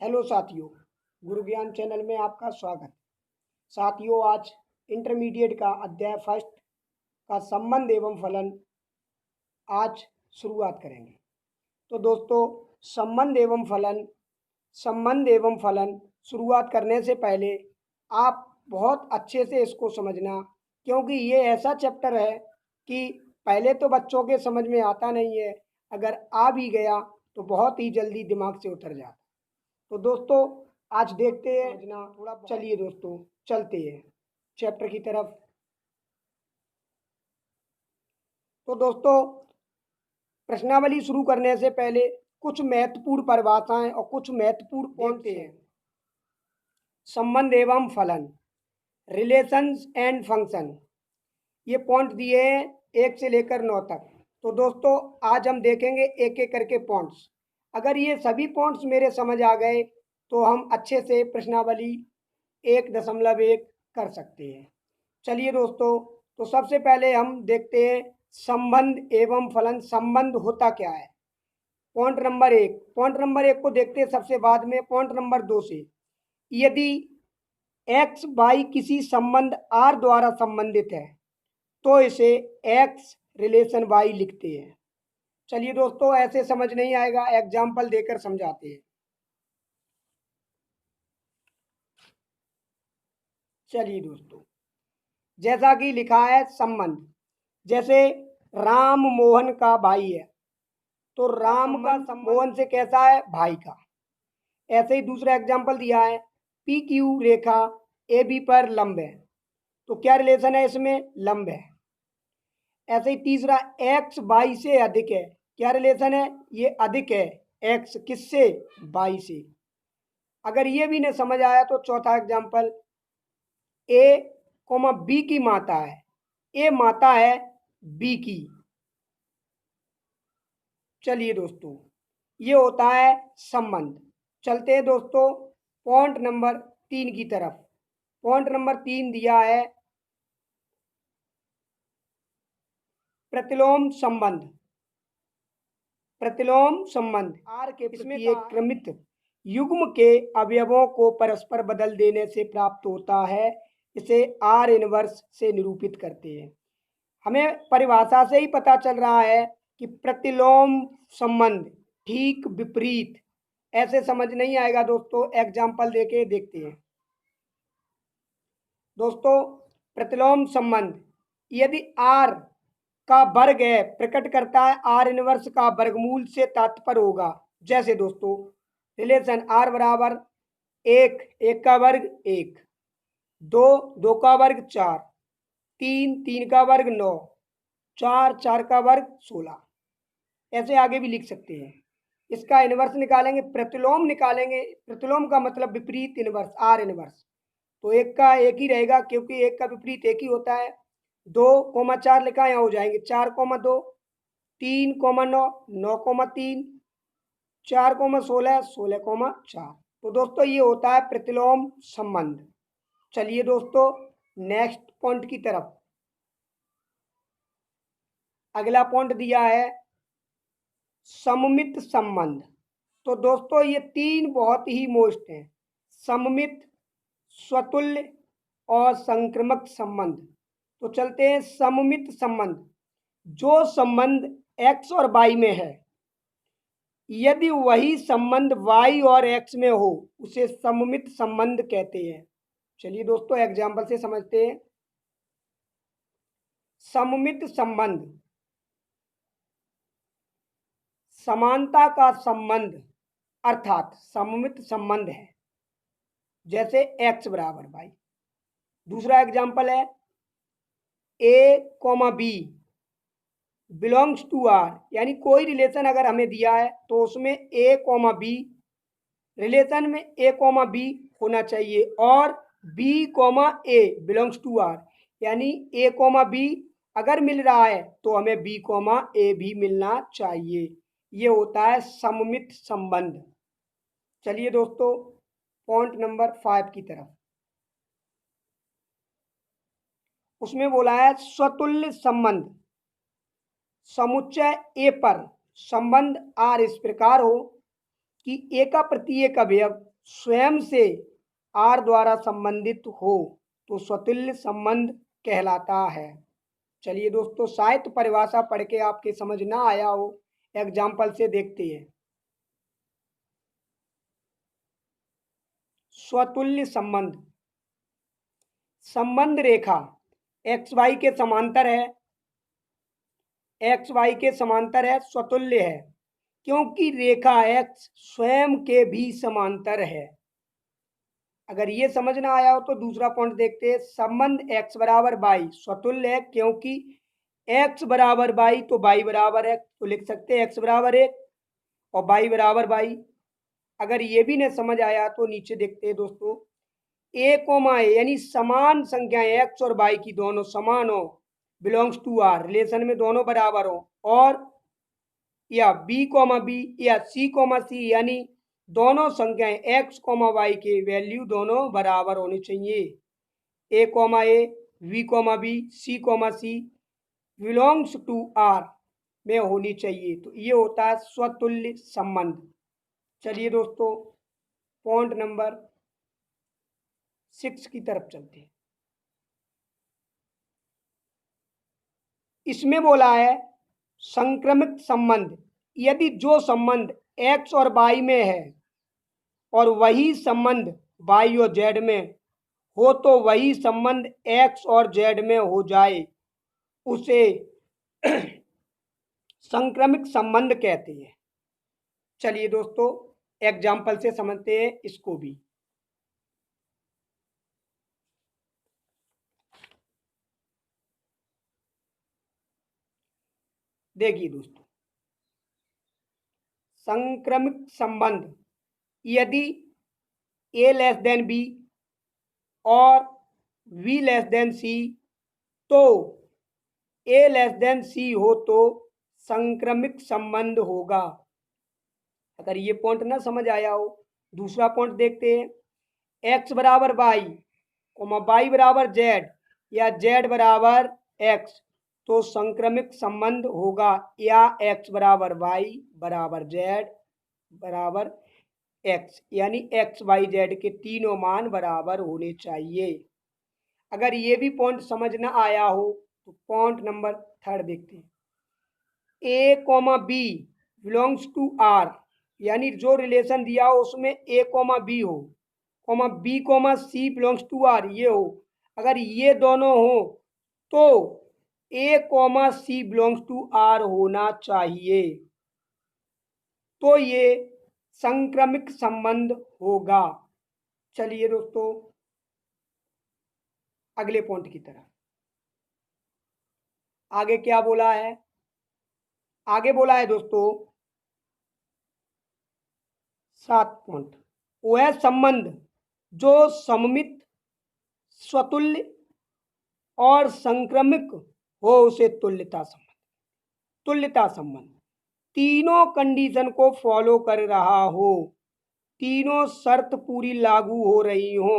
Hello साथियों, गुरु ज्ञान channel में आपका स्वागत। साथियों, आज इंटरमीडिएट का अध्याय फर्स्ट का संबंध एवं फलन आज शुरुआत करेंगे। तो दोस्तों, संबंध एवं फलन शुरुआत करने से पहले आप बहुत अच्छे से इसको समझना, क्योंकि ये ऐसा चैप्टर है कि पहले तो बच्चों के समझ में आता नहीं है, अगर आ भी गया तो बहुत ही जल्दी दिमाग से उतर जाता। तो दोस्तों, आज देखते हैं समझना थोड़ा। चलिए दोस्तों, चलते हैं चैप्टर की तरफ। तो दोस्तों, प्रश्नावली शुरू करने से पहले कुछ महत्वपूर्ण परिभाषाएं और कुछ महत्वपूर्ण पॉइंट्स हैं। संबंध एवं फलन, रिलेशंस एंड फंक्शन, ये पॉइंट दिए हैं 1 से लेकर 9 तक। तो दोस्तों, आज हम देखेंगे एक एक करके पॉइंट्स। अगर ये सभी पॉइंट्स मेरे समझ आ गए तो हम अच्छे से प्रश्नावली 1.1 कर सकते हैं। चलिए दोस्तों, तो सबसे पहले हम देखते हैं संबंध एवं फलन। संबंध होता क्या है? पॉइंट नंबर एक को देखते हैं सबसे बाद में, पॉइंट नंबर 2 से। यदि एक्स वाई किसी संबंध आर द्वारा संबंधित है तो इसे एक्स रिलेशन वाई लिखते हैं। चलिए दोस्तों, ऐसे समझ नहीं आएगा, एग्जाम्पल देकर समझाते हैं। चलिए दोस्तों, जैसा कि लिखा है संबंध, जैसे राम मोहन का भाई है तो राम का मोहन से कैसा है? भाई का। ऐसे ही दूसरा एग्जाम्पल दिया है, पी क्यू रेखा ए बी पर लंब है तो क्या रिलेशन है इसमें? लंब है। ऐसे ही तीसरा, एक्स वाई से अधिक है, क्या रिलेशन है? ये अधिक है एक्स किससे? वाई से। अगर ये भी नहीं समझ आया तो चौथा एग्जाम्पल, ए कोमा बी की माता है, ए माता है बी की। चलिए दोस्तों, ये होता है संबंध। चलते हैं दोस्तों पॉइंट नंबर 3 की तरफ। पॉइंट नंबर 3 दिया है प्रतिलोम संबंध। प्रतिलोम संबंध आर के प्रति एक क्रमित युग्म के अवयवों को परस्पर बदल देने से प्राप्त होता है। इसे आर इनवर्स से निरूपित करते हैं। हमें परिभाषा से ही पता चल रहा है कि प्रतिलोम संबंध ठीक विपरीत, ऐसे समझ नहीं आएगा दोस्तों, एग्जाम्पल देके देखते हैं। दोस्तों, प्रतिलोम संबंध यदि आर का वर्ग है प्रकट करता है आर इनवर्स का वर्गमूल से तात्पर्य होगा। जैसे दोस्तों, रिलेशन आर बराबर 1 का वर्ग 1, 2 का वर्ग 4, 3 का वर्ग 9, 4 का वर्ग 16, ऐसे आगे भी लिख सकते हैं। इसका इनवर्स निकालेंगे, प्रतिलोम निकालेंगे। प्रतिलोम का मतलब विपरीत इनवर्स, आर इनवर्स। तो 1 का 1 ही रहेगा क्योंकि 1 का विपरीत 1 ही होता है। 2,4 लिखा यहाँ हो जाएंगे 4,2, 3,9, 9,3, 4,16, 16,4। तो दोस्तों, ये होता है प्रतिलोम संबंध। चलिए दोस्तों, नेक्स्ट पॉइंट की तरफ। अगला पॉइंट दिया है सममित संबंध। तो दोस्तों, ये 3 बहुत ही मोस्ट हैं, सममित, स्वतुल्य और संक्रमक संबंध। तो चलते हैं सममित संबंध। जो संबंध x और y में है, यदि वही संबंध y और x में हो उसे सममित संबंध कहते हैं। चलिए दोस्तों, एग्जाम्पल से समझते हैं। सममित संबंध समानता का संबंध अर्थात सममित संबंध है, जैसे x बराबर y। दूसरा एग्जाम्पल है a, b belongs to R, यानी कोई रिलेशन अगर हमें दिया है तो उसमें a, b रिलेशन में a, b होना चाहिए और b, a belongs to R, यानी a, b अगर मिल रहा है तो हमें b, a भी मिलना चाहिए। ये होता है सममित संबंध। चलिए दोस्तों, पॉइंट नंबर 5 की तरफ। उसमें बोला है स्वतुल्य संबंध। समुच्चय ए पर संबंध आर इस प्रकार हो कि ए का प्रत्येक अवयव स्वयं से आर द्वारा संबंधित हो तो स्वतुल्य संबंध कहलाता है। चलिए दोस्तों, शायद परिभाषा पढ़ के आपके समझ ना आया हो, एग्जाम्पल से देखते हैं। स्वतुल्य संबंध, संबंध रेखा एक्स वाई के समांतर है, एक्स वाई के समांतर है, स्वतुल्य है क्योंकि रेखा एक्स स्वयं के भी समांतर है। अगर ये समझ ना आया हो तो दूसरा पॉइंट देखते हैं। संबंध एक्स बराबर वाई स्वतुल्य है क्योंकि एक्स बराबर वाई तो वाई बराबर एक्स, तो लिख सकते हैं एक्स बराबर एक और वाई बराबर वाई। अगर ये भी नहीं समझ आया तो नीचे देखते हैं दोस्तों, ए कोमा ए यानी समान संख्याएं एक्स और वाई की दोनों समान हो, बिलोंग्स टू आर रिलेशन में दोनों बराबर हो, और या बी कोमा बी या सी कोमा सी यानी दोनों संख्याएं एक्स कोमा वाई के वैल्यू दोनों बराबर होनी चाहिए। A comma a, b comma b, c comma c belongs to R में होनी चाहिए। तो ये होता है स्वतुल्य संबंध। चलिए दोस्तों, पॉइंट नंबर 6 की तरफ चलते हैं। इसमें बोला है संक्रमित संबंध, यदि जो संबंध एक्स और वाई में है और वही संबंध वाई और जेड में हो तो वही संबंध एक्स और जेड में हो जाए, उसे संक्रमिक संबंध कहते हैं। चलिए दोस्तों, एग्जाम्पल से समझते हैं इसको भी। देखिए दोस्तों, संक्रमिक संबंध, यदि ए लेस देन बी और वी लेस देन सी तो ए लेस देन सी हो तो संक्रमिक संबंध होगा। अगर ये पॉइंट ना समझ आया हो, दूसरा पॉइंट देखते हैं। एक्स बराबर वाई कोमा वाई बराबर जेड या जेड बराबर एक्स तो संक्रमिक संबंध होगा, या एक्स बराबर वाई बराबर जेड बराबर एक्स यानी एक्स वाई जेड के तीनों मान बराबर होने चाहिए। अगर ये भी पॉइंट समझ ना आया हो तो पॉइंट नंबर 3 देखते हैं। A comma b belongs to R यानी जो रिलेशन दिया हो उसमें ए कोमा बी हो, comma b comma c belongs to R ये हो। अगर ये दोनों हो तो a comma c belongs to R होना चाहिए, तो ये संक्रमिक संबंध होगा। चलिए दोस्तों, अगले पॉइंट की तरफ। आगे क्या बोला है? आगे बोला है दोस्तों 7 पॉइंट, वह संबंध जो सममित, स्वतुल्य और संक्रमिक हो उसे तुल्यता संबंध। तुल्यता संबंध तीनों कंडीशन को फॉलो कर रहा हो, तीनों शर्त पूरी लागू हो रही हो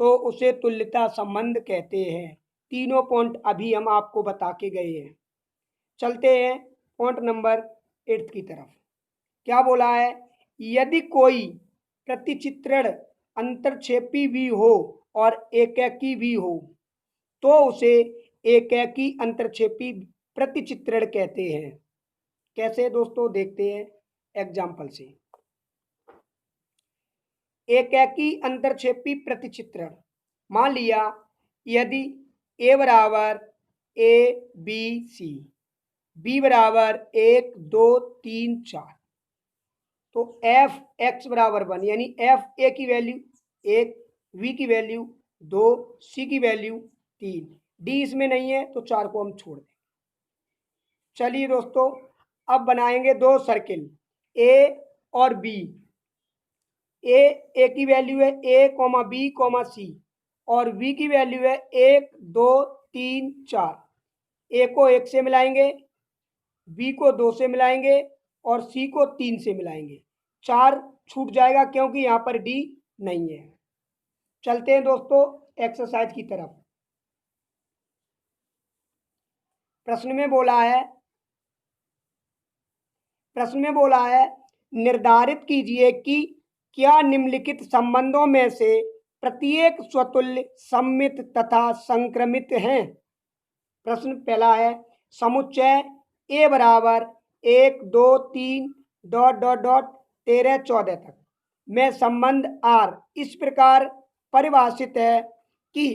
तो उसे तुल्यता संबंध कहते हैं। तीनों पॉइंट अभी हम आपको बता के गए हैं। चलते हैं पॉइंट नंबर 8 की तरफ। क्या बोला है? यदि कोई प्रतिचित्रण अंतर्क्षेपी भी हो और एकैकी भी हो तो उसे एकैकी अंतर्क्षेपी प्रतिचित्रण कहते हैं। कैसे दोस्तों, देखते हैं एग्जाम्पल से। एकैकी अंतर्क्षेपी प्रतिचित्रण, मान लिया यदि ए बराबर ए बी सी, बी बराबर 1 2 3 4 तो एफ एक्स बराबर 1 यानी एफ ए की वैल्यू 1, वी की वैल्यू 2, सी की वैल्यू 3, डी इसमें नहीं है तो 4 को हम छोड़ दें। चलिए दोस्तों, अब बनाएंगे दो सर्किल ए और बी। ए की वैल्यू है ए कोमा बी कोमा सी और बी की वैल्यू है 1 2 3 4। ए को 1 से मिलाएंगे, बी को 2 से मिलाएंगे और सी को 3 से मिलाएंगे। 4 छूट जाएगा क्योंकि यहाँ पर डी नहीं है। चलते हैं दोस्तों एक्सरसाइज की तरफ। प्रश्न में बोला है निर्धारित कीजिए कि क्या निम्नलिखित संबंधों में से प्रत्येक स्वतुल्य सममित तथा संक्रमित हैं। प्रश्न पहला है समुच्चय ए बराबर 1 2 3 डॉट डॉट डॉट 13 14 तक में संबंध आर इस प्रकार परिभाषित है कि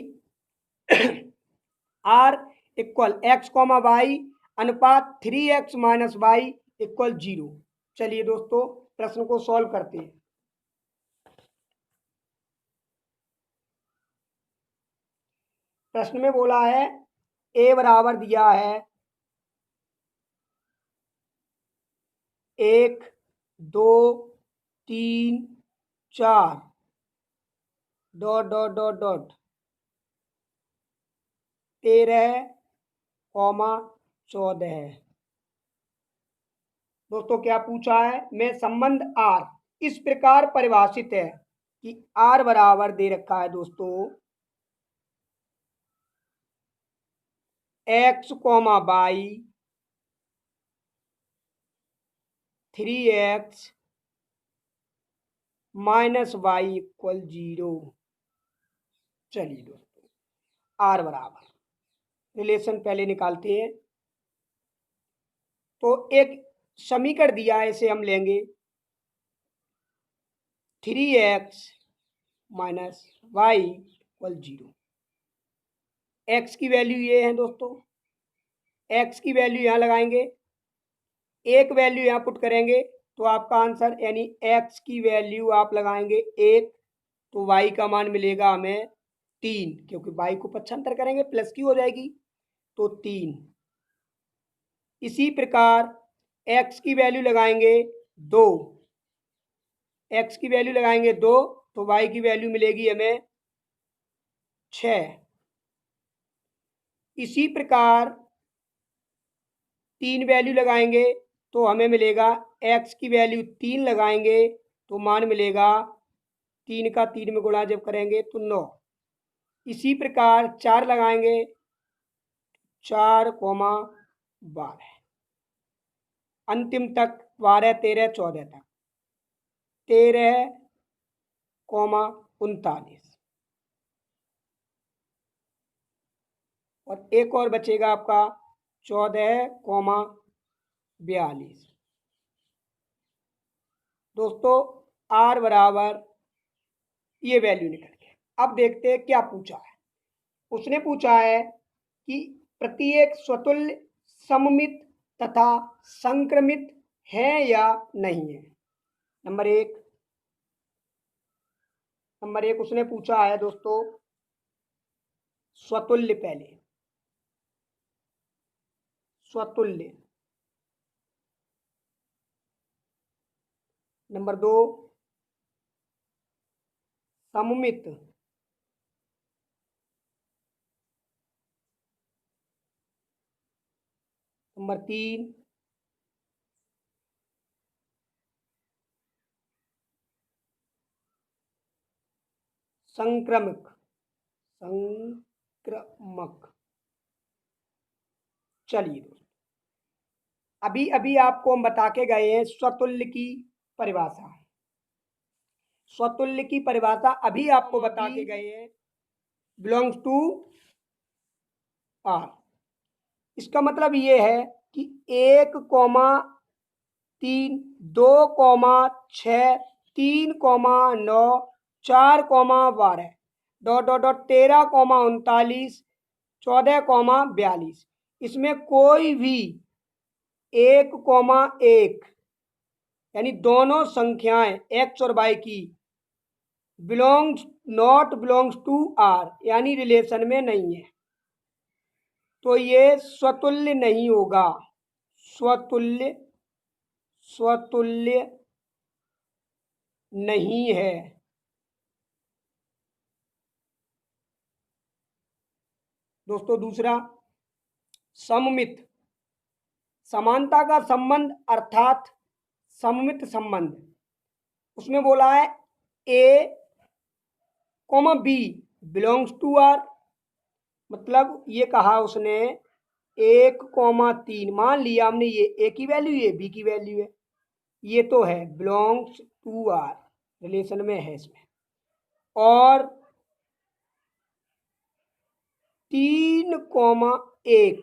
R equal x comma y अनुपात 3x माइनस वाई इक्वल 0। चलिए दोस्तों प्रश्न को सॉल्व करते हैं। प्रश्न में बोला है ए बराबर दिया है 1 2 3 4 dot dot dot dot 13 comma 14 है। दोस्तों क्या पूछा है में संबंध आर इस प्रकार परिभाषित है कि आर बराबर दे रखा है दोस्तों x comma y 3x minus y equal 0। चलिए दोस्तों आर बराबर रिलेशन पहले निकालते हैं। तो एक समीकरण दिया है इसे हम लेंगे 3x minus y equal 0। X की वैल्यू ये है दोस्तों, एक्स की वैल्यू यहाँ लगाएंगे, एक वैल्यू यहाँ पुट करेंगे तो आपका आंसर यानी एक्स की वैल्यू आप लगाएंगे 1 तो वाई का मान मिलेगा हमें 3 क्योंकि वाई को पक्षांतर करेंगे प्लस की हो जाएगी तो 3। इसी प्रकार एक्स की वैल्यू लगाएंगे 2, एक्स की वैल्यू लगाएंगे 2 तो वाई की वैल्यू मिलेगी हमें 6। इसी प्रकार 3 वैल्यू लगाएंगे तो हमें मिलेगा एक्स की वैल्यू 3 लगाएंगे तो मान मिलेगा 3 का 3 में गुणा जब करेंगे तो 9। इसी प्रकार 4 लगाएंगे 4 कोमा 12 अंतिम तक 12 13 14 तक 13 कोमा 39 और एक और बचेगा आपका 14 कोमा 42। दोस्तों आर बराबर ये वैल्यू निकल गया। अब देखते हैं क्या पूछा है। उसने पूछा है कि प्रत्येक स्वतुल्य सममित तथा संक्रमित है या नहीं है। नंबर एक उसने पूछा है दोस्तों स्वतुल्य, पहले स्वतुल्य। नंबर 2 सममित। नंबर 3 संक्रमक। चलिए दोस्तों अभी अभी आपको हम बता के गए हैं स्वतुल्य की परिभाषा। स्वतुल्य की परिभाषा अभी आपको बता के गए हैं बिलोंग्स टू आर। इसका मतलब ये है कि 1 comma 3 2 comma 6 3 comma 9 4 comma 12 dot dot dot 13 comma 39 14 comma 42 इसमें कोई भी 1 कोमा 1 यानी दोनों संख्याएं एक्स और वाई की बिलोंग्स टू आर यानी रिलेशन में नहीं है तो ये स्वतुल्य नहीं होगा। स्वतुल्य नहीं है। दोस्तों दूसरा सममित, समानता का संबंध अर्थात सममित संबंध। उसमें बोला है a comma b belongs to R, मतलब ये कहा उसने 1 कोमा 3 मान लिया हमने ये ए की वैल्यू ये बी की वैल्यू है ये तो है बिलोंग्स टू आर, रिलेशन में है इसमें। और 3,1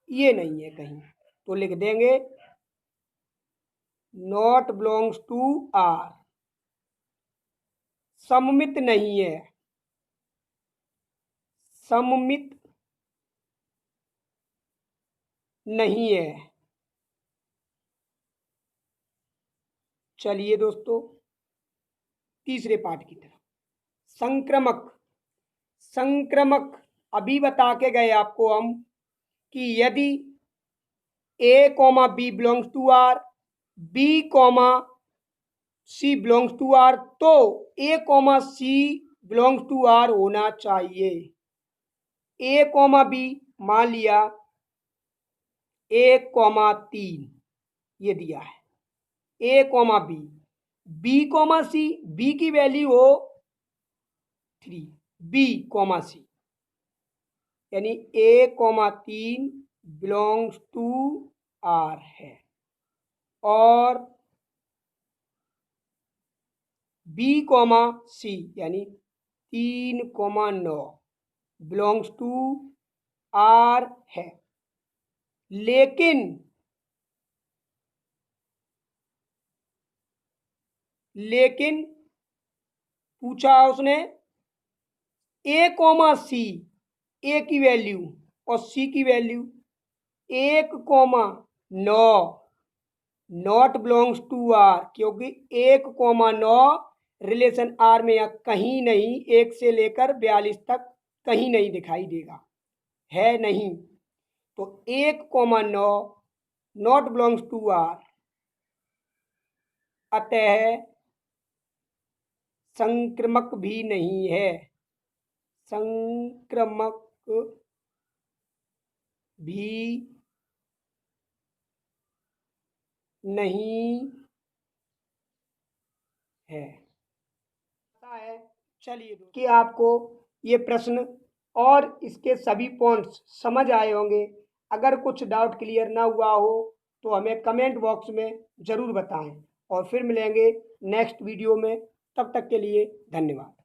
ये नहीं है कहीं, तो लिख देंगे नॉट बिलोंग्स टू आर। सममित नहीं है, सममित नहीं है। चलिए दोस्तों तीसरे पार्ट की तरफ। संक्रमक, संक्रमक अभी बता के गए आपको हम कि यदि a comma b belongs to R, b comma c belongs to R, तो a comma c belongs to R होना चाहिए। ए कॉमा बी मान लिया 1,3 ये दिया है, ए कॉमा बी, बी कॉमा सी, बी की वैल्यू हो 3, बी कॉमा सी, यानी 1,3 बिलोंग्स टू आर है। और बी कॉमा सी यानी 3,9 बिलोंग्स टू आर है। लेकिन पूछा उसने ए कॉमा सी, ए की वैल्यू और सी की value 1,9 not belongs to R, क्योंकि 1,9 रिलेशन आर में या कहीं नहीं, 1 से लेकर 42 तक कहीं नहीं दिखाई देगा, है नहीं। तो 1,9 नॉट बिलोंग्स टू आर, अतः संक्रमक भी नहीं है, संक्रमक भी नहीं है। चलिए कि आपको ये प्रश्न और इसके सभी पॉइंट्स समझ आए होंगे। अगर कुछ डाउट क्लियर ना हुआ हो तो हमें कमेंट बॉक्स में ज़रूर बताएं, और फिर मिलेंगे नेक्स्ट वीडियो में। तब तक के लिए धन्यवाद।